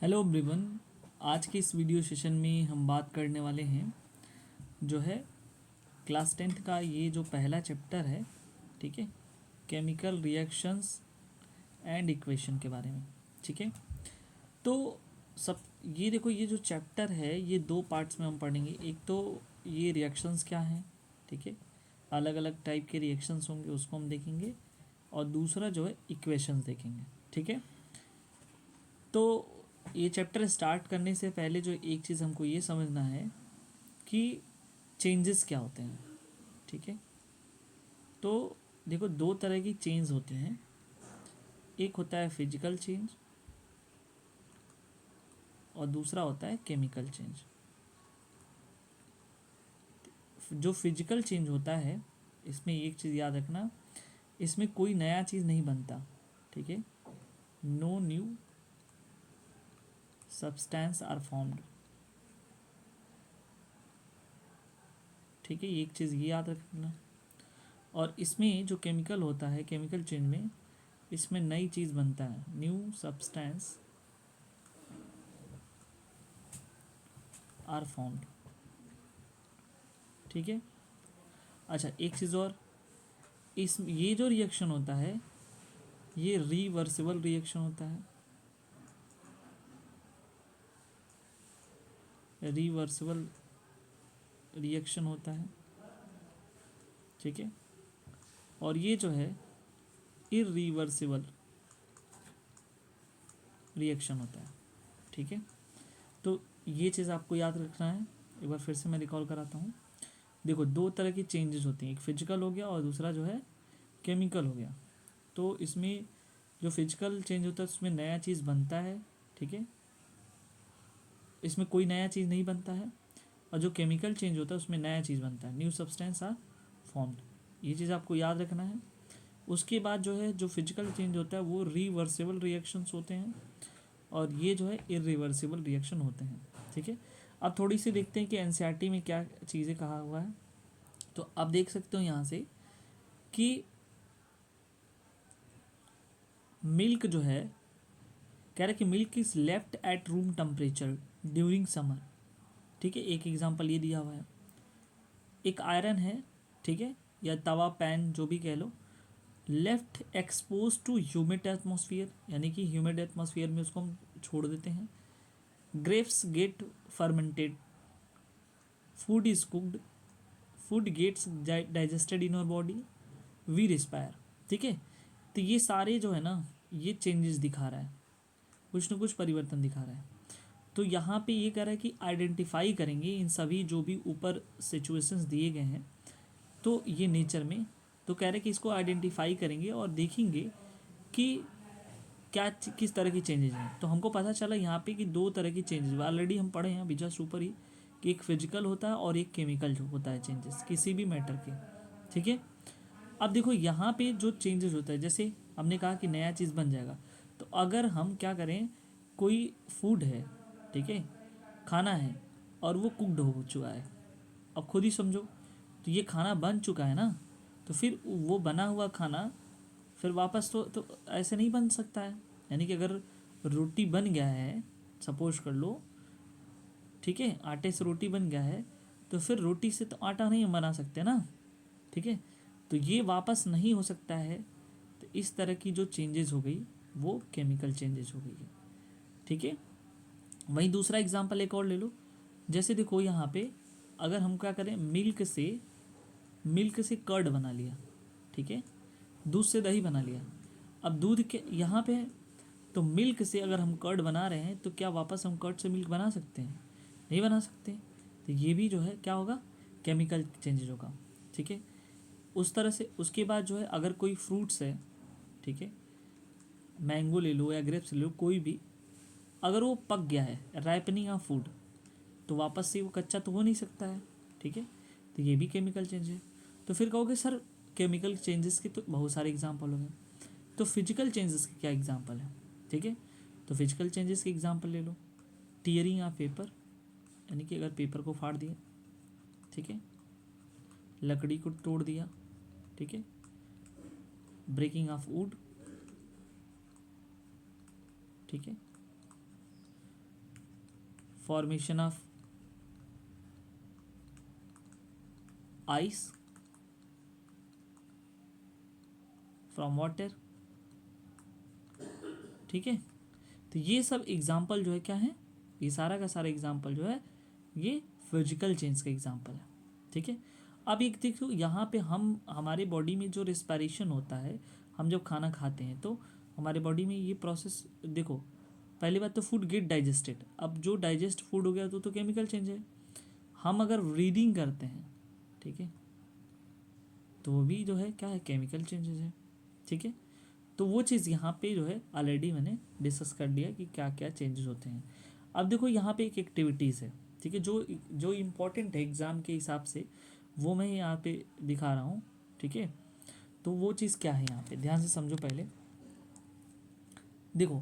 Hello everyone. आज के इस वीडियो सेशन में हम बात करने वाले हैं जो है क्लास 10th का ये जो पहला चैप्टर है, ठीक है, केमिकल रिएक्शंस एंड इक्वेशन के बारे में। ठीक है, तो सब ये देखो, ये जो चैप्टर है ये दो पार्ट्स में हम पढ़ेंगे। एक तो ये रिएक्शंस क्या हैं, ठीक है, अलग अलग टाइप के रिएक्शंस होंगे उसको हम देखेंगे, और दूसरा जो है इक्वेशंस देखेंगे। ठीक है, तो ये चैप्टर स्टार्ट करने से पहले जो एक चीज़ हमको ये समझना है कि चेंजेस क्या होते हैं। ठीक है, तो देखो दो तरह की चेंज होती हैं। एक होता है फिजिकल चेंज और दूसरा होता है केमिकल चेंज। जो फिजिकल चेंज होता है इसमें एक चीज़ याद रखना, इसमें कोई नया चीज़ नहीं बनता। ठीक है, no new substance are formed. ठीक है, एक चीज़ ये याद रखना। और इसमें जो केमिकल होता है, केमिकल चेंज में इसमें नई चीज़ बनता है, न्यू सब्सटेंस आर फॉर्म्ड। ठीक है, अच्छा एक चीज़ और, इस ये जो रिएक्शन होता है ये रिवर्सिबल रिएक्शन होता है। रिवर्सिबल रिएक्शन होता है, ठीक है, और ये जो है इरिवर्सिबल रिएक्शन होता है। ठीक है, तो ये चीज़ आपको याद रखना है। एक बार फिर से मैं रिकॉल कराता हूँ। देखो दो तरह की चेंजेस होती हैं, एक फिजिकल हो गया और दूसरा जो है केमिकल हो गया। तो इसमें जो फिजिकल चेंज होता है उसमें नया चीज़ बनता है, ठीक है, इसमें कोई नया चीज़ नहीं बनता है। और जो केमिकल चेंज होता है उसमें नया चीज़ बनता है, न्यू सब्सटेंस आर फॉर्म्ड। ये चीज़ आपको याद रखना है। उसके बाद जो है जो फिजिकल चेंज होता है वो रिवर्सिबल रिएक्शंस होते हैं और ये जो है इरिवर्सिबल रिएक्शन होते हैं। ठीक है, अब थोड़ी सी देखते हैं कि एनसीईआरटी में क्या चीज़ें कहा हुआ है। तो आप देख सकते हो यहाँ से कि मिल्क जो है, कह रहा है कि milk is left at room temperature during summer. ठीक है, एक एग्जांपल ये दिया हुआ है। एक आयरन है, ठीक है, या तवा पैन जो भी कह लो, left expose to humid atmosphere, यानी कि ह्यूमिड एटमॉस्फेयर में उसको हम छोड़ देते हैं। Grapes get fermented, food is cooked, food gets digested in our body, we respire. ठीक है, तो ये सारे जो है ना ये चेंजेस दिखा रहा है, कुछ ना कुछ परिवर्तन दिखा रहा है। तो यहाँ पे ये कह रहा है कि आइडेंटिफाई करेंगे इन सभी जो भी ऊपर सिचुएशंस दिए गए हैं, तो ये नेचर में, तो कह रहे हैं कि इसको आइडेंटिफाई करेंगे और देखेंगे कि क्या किस तरह की चेंजेस हैं। तो हमको पता चला यहाँ पे कि दो तरह की चेंजेस ऑलरेडी हम पढ़े हैं अभी जस्ट ऊपर ही, कि एक फिजिकल होता है और एक केमिकल जो होता है चेंजेस किसी भी मैटर के। ठीक है, अब देखो यहाँ पे जो चेंजेस होता है, जैसे हमने कहा कि नया चीज़ बन जाएगा, तो अगर हम क्या करें, कोई फूड है, ठीक है, खाना है और वो कुकड हो चुका है, अब खुद ही समझो, तो ये खाना बन चुका है ना, तो फिर वो बना हुआ खाना फिर वापस तो ऐसे नहीं बन सकता है। यानी कि अगर रोटी बन गया है, सपोज कर लो, ठीक है, आटे से रोटी बन गया है, तो फिर रोटी से तो आटा नहीं बना सकते ना। ठीक है, तो ये वापस नहीं हो सकता है। तो इस तरह की जो चेंजेस हो गई वो केमिकल चेंजेस हो गई है। ठीक है, वहीं दूसरा एग्जांपल एक और ले लो। जैसे देखो यहाँ पे अगर हम क्या करें, मिल्क से कर्ड बना लिया, ठीक है, दूध से दही बना लिया। अब दूध के यहाँ पे है, तो मिल्क से अगर हम कर्ड बना रहे हैं तो क्या वापस हम कर्ड से मिल्क बना सकते हैं? नहीं बना सकते। तो ये भी जो है क्या होगा, केमिकल चेंजेज होगा। ठीक है, उस तरह से उसके बाद जो है अगर कोई फ्रूट्स है, ठीक है, मैंगो ले लो या ग्रेप्स ले लो, कोई भी, अगर वो पक गया है, राइपनिंग ऑफ फूड, तो वापस से वो कच्चा तो हो नहीं सकता है। ठीक है, तो ये भी केमिकल चेंज है। तो फिर कहोगे सर केमिकल चेंजेस के तो बहुत सारे एग्जाम्पल हो गए, तो फिजिकल चेंजेस के क्या एग्जाम्पल है? ठीक है, तो फिजिकल चेंजेस के एग्जाम्पल ले लो। टीयरिंग ऑफ पेपर, यानी कि अगर पेपर को फाड़ दिया, ठीक है, लकड़ी को तोड़ दिया, ठीक है, ब्रेकिंग ऑफ वुड, ठीक है, formation of ice from water. ठीक है, तो ये सब एग्जाम्पल जो है क्या है, ये सारा का सारा एग्जाम्पल जो है ये फिजिकल चेंज का एग्जाम्पल है। ठीक है, अब एक देखो यहाँ पे हम हमारे बॉडी में जो रिस्पायरेशन होता है, हम जब खाना खाते हैं तो हमारे बॉडी में ये प्रोसेस देखो, पहली बात तो फूड गेट डाइजेस्टेड। अब जो डाइजेस्ट फूड हो गया तो केमिकल चेंज है। हम अगर ब्रीदिंग करते हैं, ठीक है, तो वो भी जो है क्या है, केमिकल चेंजेस है। ठीक है, तो वो चीज़ यहाँ पे जो है ऑलरेडी मैंने डिस्कस कर दिया कि क्या क्या चेंजेस होते हैं। अब देखो यहाँ पे एक एक्टिविटीज़ है, ठीक है, जो जो इम्पोर्टेंट है एग्ज़ाम के हिसाब से, वो मैं यहाँ पे दिखा रहा हूँ। ठीक है, तो वो चीज़ क्या है यहाँ पे ध्यान से समझो। पहले देखो,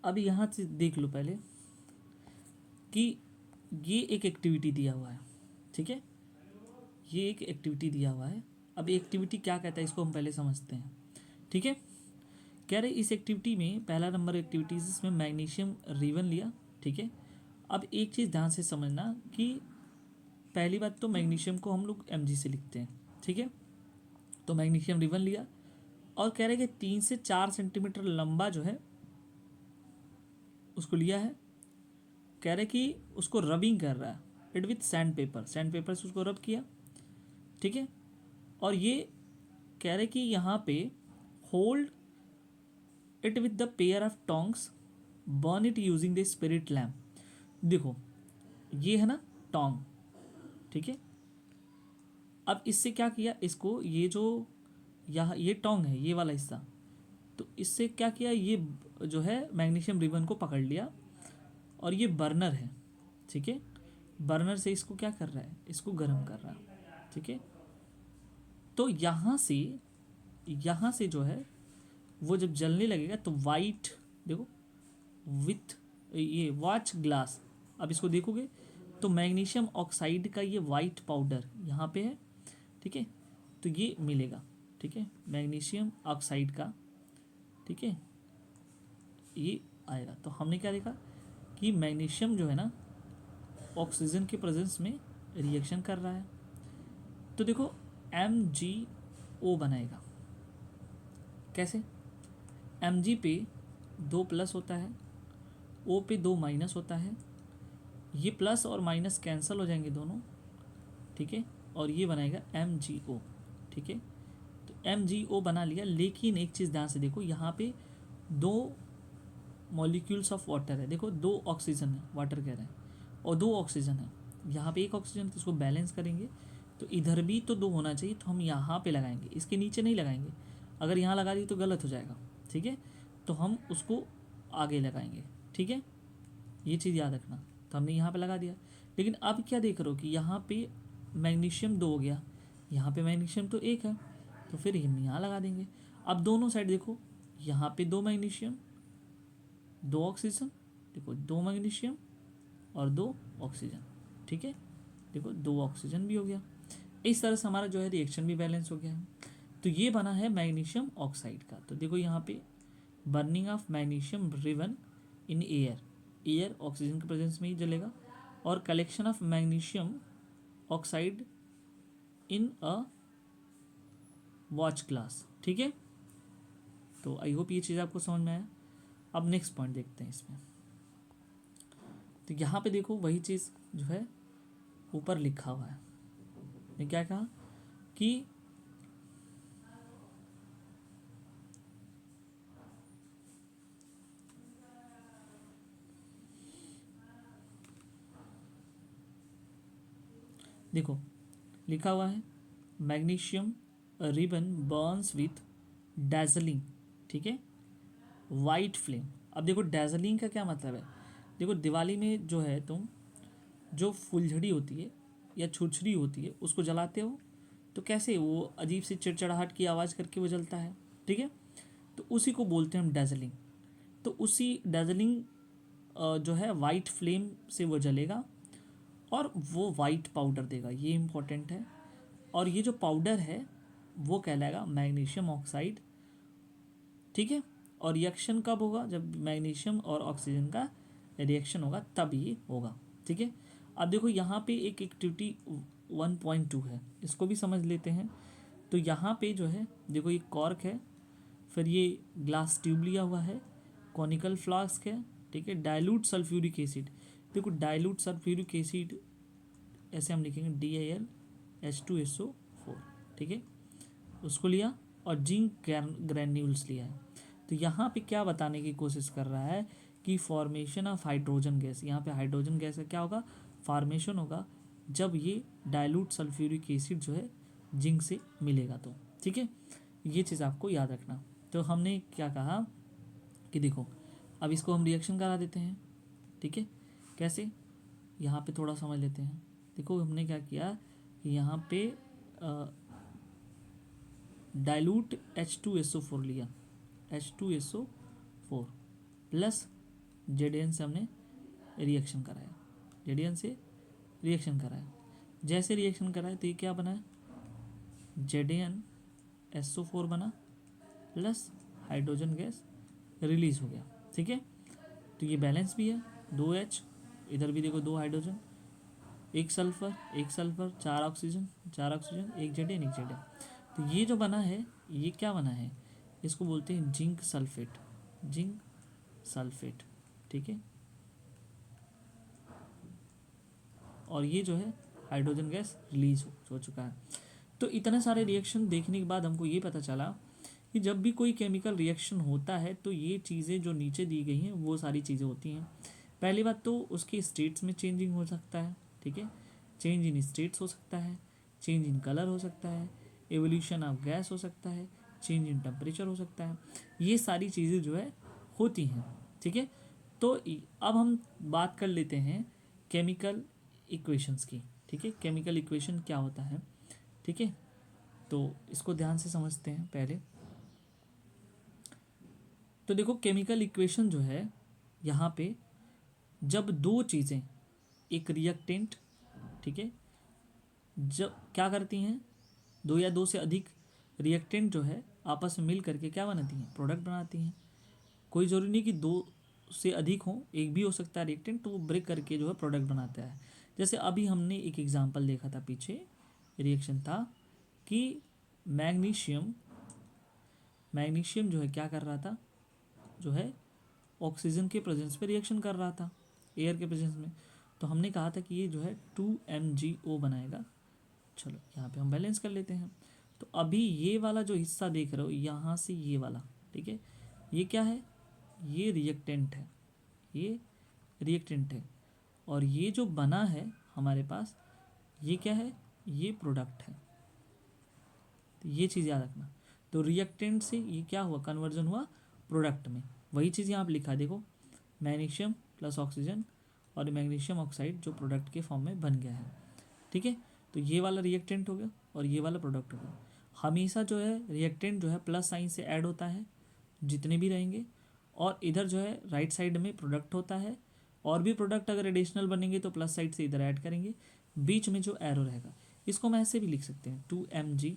अब यहाँ से देख लो पहले कि ये एक एक्टिविटी दिया हुआ है। ठीक है, ये एक एक्टिविटी दिया हुआ है। अब एक्टिविटी क्या कहता है इसको हम पहले समझते हैं। ठीक है, कह रहे इस एक्टिविटी में पहला नंबर एक्टिविटीज इसमें मैग्नीशियम रिबन लिया। ठीक है, अब एक चीज़ ध्यान से समझना कि पहली बात तो मैग्नीशियम को हम लोग mg से लिखते हैं। ठीक है, तो मैग्नीशियम रिबन लिया और कह रहे कि 3 से 4 सेंटीमीटर लंबा जो है उसको लिया है। कह रहे कि उसको रबिंग कर रहा है it with sand paper, sand paper से उसको रब किया। ठीक है, और ये कह रहे कि यहाँ पे hold it with the pair of tongs, burn it using the spirit lamp. देखो ये है ना टोंग, ठीक है, अब इससे क्या किया, इसको ये जो यहाँ ये टोंग है ये वाला हिस्सा, तो इससे क्या किया, ये जो है मैग्नीशियम रिबन को पकड़ लिया और ये बर्नर है। ठीक है, बर्नर से इसको क्या कर रहा है, इसको गर्म कर रहा है। ठीक है, तो यहाँ से जो है वो जब जलने लगेगा तो वाइट, देखो विथ ये वॉच ग्लास, अब इसको देखोगे तो मैग्नीशियम ऑक्साइड का ये वाइट पाउडर यहाँ पे है। ठीक है, तो ये मिलेगा। ठीक है, मैग्नीशियम ऑक्साइड का, ठीक है, ये आएगा। तो हमने क्या देखा कि मैग्नीशियम जो है ना ऑक्सीजन के प्रेजेंस में रिएक्शन कर रहा है। तो देखो MgO बनाएगा कैसे, Mg पे 2 प्लस होता है, O पे 2 माइनस होता है, ये प्लस और माइनस कैंसिल हो जाएंगे दोनों। ठीक है, और ये बनाएगा MgO। ठीक है, तो MgO बना लिया, लेकिन एक चीज़ ध्यान से देखो, यहाँ पे 2 मॉलिक्यूल्स ऑफ वाटर है। देखो 2 ऑक्सीजन है, वाटर कह रहे हैं, और 2 ऑक्सीजन है, यहाँ पे 1 ऑक्सीजन, तो इसको बैलेंस करेंगे तो इधर भी तो 2 होना चाहिए, तो हम यहाँ पे लगाएंगे, इसके नीचे नहीं लगाएंगे। अगर यहाँ लगा दिए तो गलत हो जाएगा। ठीक है, तो हम उसको आगे लगाएंगे। ठीक है, ये चीज़ याद रखना। तो हमने यहाँ पे लगा दिया, लेकिन अब क्या देख रहे हो कि यहाँ पे मैग्नीशियम 2 हो गया, यहाँ पे मैग्नीशियम तो 1 है, तो फिर हम यहाँ लगा देंगे। अब दोनों साइड देखो, यहाँ पे 2 मैग्नीशियम 2 ऑक्सीजन, देखो 2 मैग्नीशियम और 2 ऑक्सीजन। ठीक है, देखो 2 ऑक्सीजन भी हो गया। इस तरह से हमारा जो है रिएक्शन भी बैलेंस हो गया है। तो ये बना है मैग्नीशियम ऑक्साइड का। तो देखो यहाँ पे burning of magnesium ribbon in air, air oxygen के प्रेजेंस में ही जलेगा, और collection of magnesium oxide in a watch glass. ठीक है, तो आई होप ये चीज़ आपको समझ में आया। अब नेक्स्ट पॉइंट देखते हैं इसमें। तो यहाँ पे देखो वही चीज़ जो है ऊपर लिखा हुआ है, ने क्या कहा कि देखो लिखा हुआ है magnesium ribbon Burns with dazzling, ठीक है, वाइट फ्लेम। अब देखो डैजलिंग का क्या मतलब है, देखो दिवाली में जो है तुम जो फुलझड़ी होती है या छुरछुरी होती है उसको जलाते हो, तो कैसे वो अजीब सी चिड़चिड़ाहट की आवाज़ करके वो जलता है। ठीक है, तो उसी को बोलते हैं हम डैजलिंग। तो उसी डैजलिंग जो है वाइट फ्लेम से वो जलेगा और वो वाइट पाउडर देगा, ये इम्पोर्टेंट है। और ये जो पाउडर है वो कहलाएगा मैग्नीशियम ऑक्साइड, ठीक है। और रिएक्शन कब होगा, जब मैग्नीशियम और ऑक्सीजन का रिएक्शन होगा तब ये होगा, ठीक है। अब देखो यहाँ पे एक एक्टिविटी 1.2 है, इसको भी समझ लेते हैं। तो यहाँ पे जो है देखो ये कॉर्क है, फिर ये ग्लास ट्यूब लिया हुआ है, कॉनिकल फ्लास्क है, ठीक है। डाइल्यूट सल्फ्यूरिक एसिड, देखो डाइल्यूट सल्फ्यूरिक एसिड ऐसे हम लिखेंगे DILH2SO4, ठीक है, उसको लिया। और जिंक ग्रैन्यूल्स लिया है। तो यहाँ पे क्या बताने की कोशिश कर रहा है कि फॉर्मेशन ऑफ हाइड्रोजन गैस, यहाँ पे हाइड्रोजन गैस का क्या होगा, फॉर्मेशन होगा जब ये डाइल्यूट सल्फ्यूरिक एसिड जो है जिंक से मिलेगा तो, ठीक है। ये चीज़ आपको याद रखना। तो हमने क्या कहा कि देखो अब इसको हम रिएक्शन करा देते हैं, ठीक है। कैसे, यहाँ पे थोड़ा समझ लेते हैं। देखो हमने क्या किया कि यहाँ पे डाइल्यूट H2SO4 लिया, H2SO4 प्लस Zn से हमने रिएक्शन कराया, Zn से रिएक्शन कराया। जैसे रिएक्शन कराया तो ये क्या बना है, ZnSO4 बना प्लस हाइड्रोजन गैस रिलीज हो गया, ठीक है। तो ये बैलेंस भी है, 2H, इधर भी देखो 2 हाइड्रोजन, एक सल्फर, चार ऑक्सीजन, एक Zn, एक Zn। तो ये जो बना है ये क्या बना है, इसको बोलते हैं जिंक सल्फेट, ठीक है। और ये जो है हाइड्रोजन गैस रिलीज हो चुका है। तो इतने सारे रिएक्शन देखने के बाद हमको ये पता चला कि जब भी कोई केमिकल रिएक्शन होता है तो ये चीज़ें जो नीचे दी गई हैं वो सारी चीज़ें होती हैं। पहली बात तो उसके स्टेट्स में चेंजिंग हो सकता है, ठीक है, चेंज इन स्टेट्स हो सकता है, चेंज इन कलर हो सकता है, एवोल्यूशन ऑफ गैस हो सकता है, चेंज इन टेम्परेचर हो सकता है, ये सारी चीज़ें जो है होती हैं, ठीक है। तो अब हम बात कर लेते हैं केमिकल इक्वेशंस की, ठीक है। केमिकल इक्वेशन क्या होता है, ठीक है। तो इसको ध्यान से समझते हैं पहले। तो देखो केमिकल इक्वेशन जो है यहाँ पे जब दो चीज़ें, एक रिएक्टेंट, ठीक है, जब क्या करती हैं, दो या दो से अधिक रिएक्टेंट जो है आपस में मिल करके क्या बनाती हैं, प्रोडक्ट बनाती हैं। कोई ज़रूरी नहीं कि दो से अधिक हो, एक भी हो सकता है रिएक्टेंट, तो वो ब्रेक करके जो है प्रोडक्ट बनाता है। जैसे अभी हमने एक एग्जांपल देखा था पीछे, रिएक्शन था कि मैग्नीशियम जो है क्या कर रहा था, जो है ऑक्सीजन के प्रेजेंस पे रिएक्शन कर रहा था, एयर के प्रेजेंस में। तो हमने कहा था कि ये जो है 2MgO बनाएगा। चलो यहाँ पे हम बैलेंस कर लेते हैं। तो अभी ये वाला जो हिस्सा देख रहे हो यहाँ से ये वाला, ठीक है, ये क्या है, ये रिएक्टेंट है, ये रिएक्टेंट है। और ये जो बना है हमारे पास, ये क्या है, ये प्रोडक्ट है। तो ये चीज़ याद रखना। तो रिएक्टेंट से ये क्या हुआ, कन्वर्जन हुआ प्रोडक्ट में। वही चीज़ यहाँ पे लिखा देखो, मैग्नीशियम प्लस ऑक्सीजन और मैग्नीशियम ऑक्साइड जो प्रोडक्ट के फॉर्म में बन गया है, ठीक है। तो ये वाला रिएक्टेंट हो गया और ये वाला प्रोडक्ट हो गया। हमेशा जो है रिएक्टेंट जो है प्लस साइन से ऐड होता है जितने भी रहेंगे, और इधर जो है राइट साइड में प्रोडक्ट होता है, और भी प्रोडक्ट अगर एडिशनल बनेंगे तो प्लस साइड से इधर ऐड करेंगे, बीच में जो एरो रहेगा। इसको हम ऐसे भी लिख सकते हैं 2Mg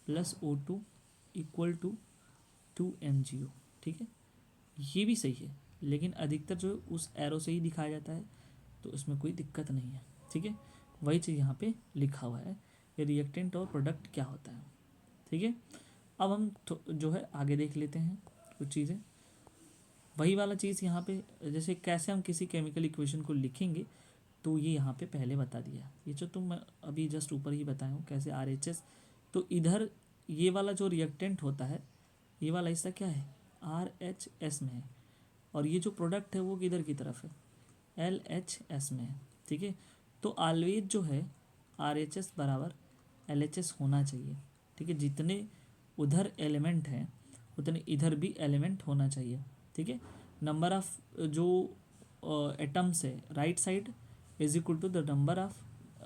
plus O2 equal to 2MgO, ठीक है। ये भी सही है, लेकिन अधिकतर जो उस एरो से ही दिखाया जाता है, तो इसमें कोई दिक्कत नहीं है, ठीक है। वही चीज़ यहाँ पे लिखा हुआ है, ये रिएक्टेंट और प्रोडक्ट क्या होता है, ठीक है। अब हम जो है आगे देख लेते हैं कुछ चीज़ें। वही वाला चीज़ यहाँ पे, जैसे कैसे हम किसी केमिकल इक्वेशन को लिखेंगे, तो ये यहाँ पे पहले बता दिया। ये जो तुम अभी जस्ट ऊपर ही बताया हूँ कैसे RHS। तो इधर ये वाला जो रिएक्टेंट होता है, ये वाला हिस्सा क्या है, RHS में है, और ये जो प्रोडक्ट है वो किधर की तरफ है, LHS में है, ठीक है। तो ऑलवेज जो है RHS बराबर LHS होना चाहिए, ठीक है। जितने उधर एलिमेंट हैं उतने इधर भी एलिमेंट होना चाहिए, ठीक है। नंबर ऑफ जो एटम्स है right side is equal to the number of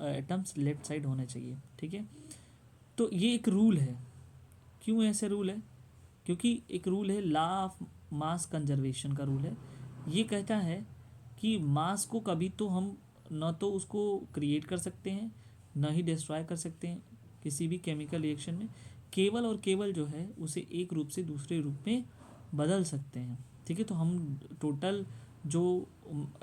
atoms left side होने चाहिए, ठीक है। तो ये एक रूल है। क्यों ऐसे रूल है, क्योंकि एक रूल है लॉ ऑफ मास कंजर्वेशन का रूल है, ये कहता है कि मास को कभी तो हम न तो उसको क्रिएट कर सकते हैं, न ही डिस्ट्रॉय कर सकते हैं किसी भी केमिकल रिएक्शन में, केवल और केवल जो है उसे एक रूप से दूसरे रूप में बदल सकते हैं। ठीक है, तो हम टोटल जो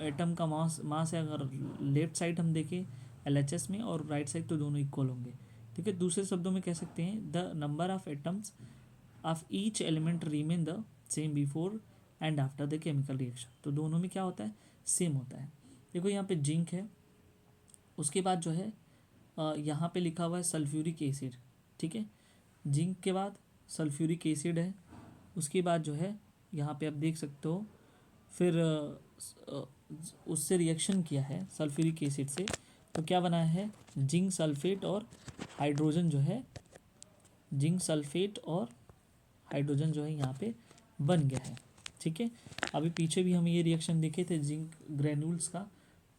एटम का मास है, अगर लेफ्ट साइड हम देखें LHS में और राइट साइड, तो दोनों इक्वल होंगे। ठीक है, दूसरे शब्दों में कह सकते हैं the number of atoms of each element remain the same before and after the chemical reaction. तो दोनों में क्या होता है, सेम होता है। देखो यहाँ पे जिंक है, उसके बाद जो है यहाँ पे लिखा हुआ है सल्फ्यूरिक एसिड। ठीक है, जिंक के बाद सल्फ्यूरिक एसिड है, उसके बाद जो है यहाँ पे आप देख सकते हो फिर उससे रिएक्शन किया है सल्फ्यूरिक एसिड से, तो क्या बनाया है, जिंक सल्फेट और हाइड्रोजन जो है, जिंक सल्फेट और हाइड्रोजन जो है यहाँ पे बन गया है। ठीक है, अभी पीछे भी हम ये रिएक्शन देखे थे जिंक ग्रेन्यूल्स का,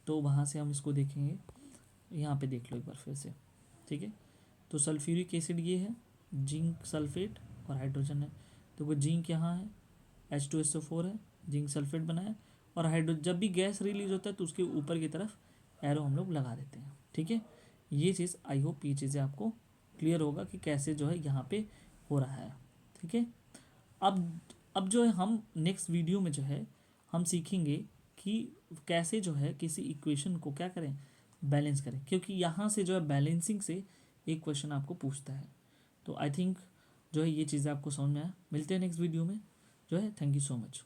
तो वहाँ से हम इसको देखेंगे। यहाँ पे देख लो एक बार फिर से। ठीक है, तो सल्फ्यूरिक एसिड ये है, जिंक सल्फेट और हाइड्रोजन है, तो वो जिंक यहाँ है, H2SO4 है, जिंक सल्फेट बना है, और हाइड्रोजन जब भी गैस रिलीज होता है तो उसके ऊपर की तरफ एरो हम लोग लगा देते हैं। ठीक है, ये चीज़ आई होप ये चीज़ें आपको क्लियर होगा कि कैसे जो है यहाँ पे हो रहा है। ठीक है, अब जो है हम नेक्स्ट वीडियो में जो है हम सीखेंगे कि कैसे जो है किसी इक्वेशन को क्या करें, बैलेंस करें, क्योंकि यहाँ से जो है बैलेंसिंग से एक क्वेश्चन आपको पूछता है। तो आई थिंक जो है ये चीज़ें आपको समझ में आया। मिलते हैं नेक्स्ट वीडियो में जो है। Thank you so much.